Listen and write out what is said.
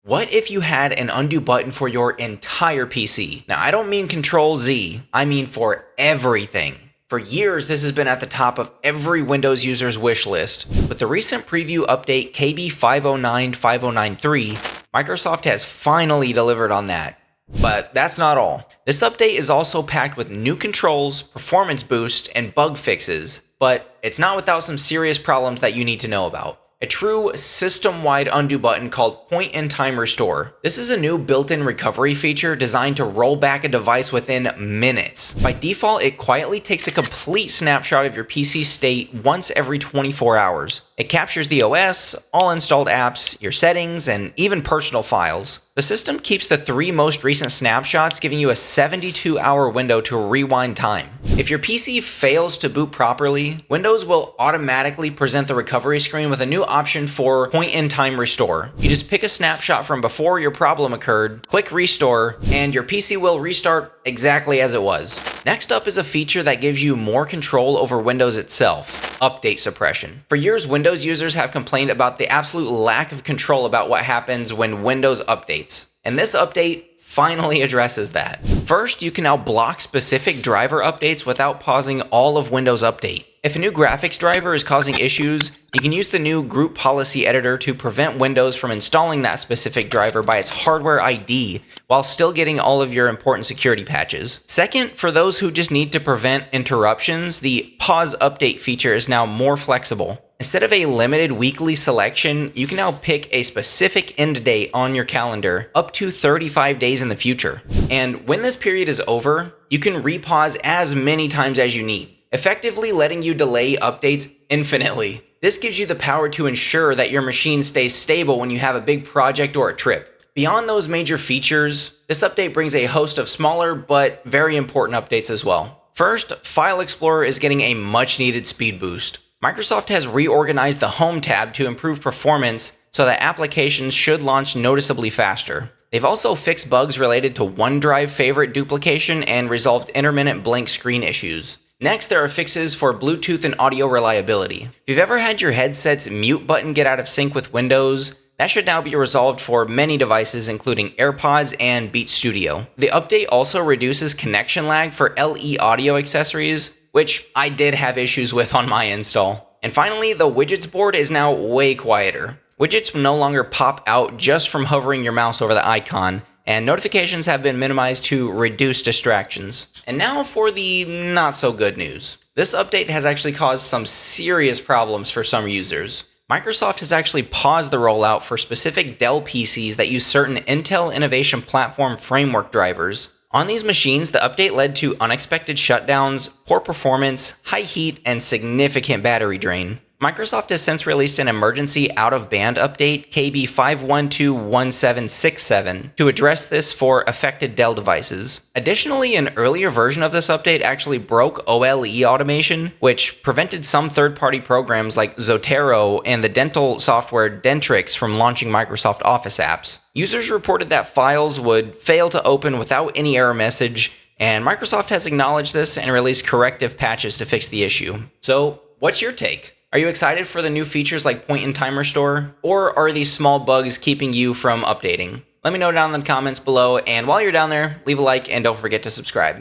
What if you had an undo button for your entire PC? Now, I don't mean Control Z, I mean for everything. For years, this has been at the top of every Windows user's wish list. With the recent preview update KB5095093, Microsoft has finally delivered on that. But that's not all. This update is also packed with new controls, performance boosts, and bug fixes. But it's not without some serious problems that you need to know about. A true system-wide undo button called Point-in-Time Restore. This is a new built-in recovery feature designed to roll back a device within minutes. By default, it quietly takes a complete snapshot of your PC state once every 24 hours. It captures the OS, all installed apps, your settings, and even personal files. The system keeps the 3 most recent snapshots, giving you a 72-hour window to rewind time. If your PC fails to boot properly, Windows will automatically present the recovery screen with a new option for Point-in-Time Restore. You just pick a snapshot from before your problem occurred, click Restore, and your PC will restart exactly as it was. Next up is a feature that gives you more control over Windows itself: update suppression. For years, Windows users have complained about the absolute lack of control about what happens when Windows updates. And this update finally addresses that. First, you can now block specific driver updates without pausing all of Windows Update. If a new graphics driver is causing issues, you can use the new Group Policy Editor to prevent Windows from installing that specific driver by its hardware ID while still getting all of your important security patches. Second, for those who just need to prevent interruptions, the Pause Update feature is now more flexible. Instead of a limited weekly selection, you can now pick a specific end date on your calendar up to 35 days in the future. And when this period is over, you can repause as many times as you need, effectively letting you delay updates infinitely. This gives you the power to ensure that your machine stays stable when you have a big project or a trip. Beyond those major features, this update brings a host of smaller but very important updates as well. First, File Explorer is getting a much needed speed boost. Microsoft has reorganized the Home tab to improve performance so that applications should launch noticeably faster. They've also fixed bugs related to OneDrive favorite duplication and resolved intermittent blank screen issues. Next, there are fixes for Bluetooth and audio reliability. If you've ever had your headset's mute button get out of sync with Windows, that should now be resolved for many devices, including AirPods and Beat Studio. The update also reduces connection lag for LE audio accessories, which I did have issues with on my install. And finally, the widgets board is now way quieter. Widgets will no longer pop out just from hovering your mouse over the icon, and notifications have been minimized to reduce distractions. And now for the not so good news. This update has actually caused some serious problems for some users. Microsoft has actually paused the rollout for specific Dell PCs that use certain Intel Innovation Platform Framework drivers. On these machines, the update led to unexpected shutdowns, poor performance, high heat, and significant battery drain. Microsoft has since released an emergency out-of-band update, KB5095093, to address this for affected Dell devices. Additionally, an earlier version of this update actually broke OLE automation, which prevented some third-party programs like Zotero and the dental software Dentrix from launching Microsoft Office apps. Users reported that files would fail to open without any error message, and Microsoft has acknowledged this and released corrective patches to fix the issue. So, what's your take? Are you excited for the new features like Point-in-Time Restore? Or are these small bugs keeping you from updating? Let me know down in the comments below, and while you're down there, leave a like and don't forget to subscribe.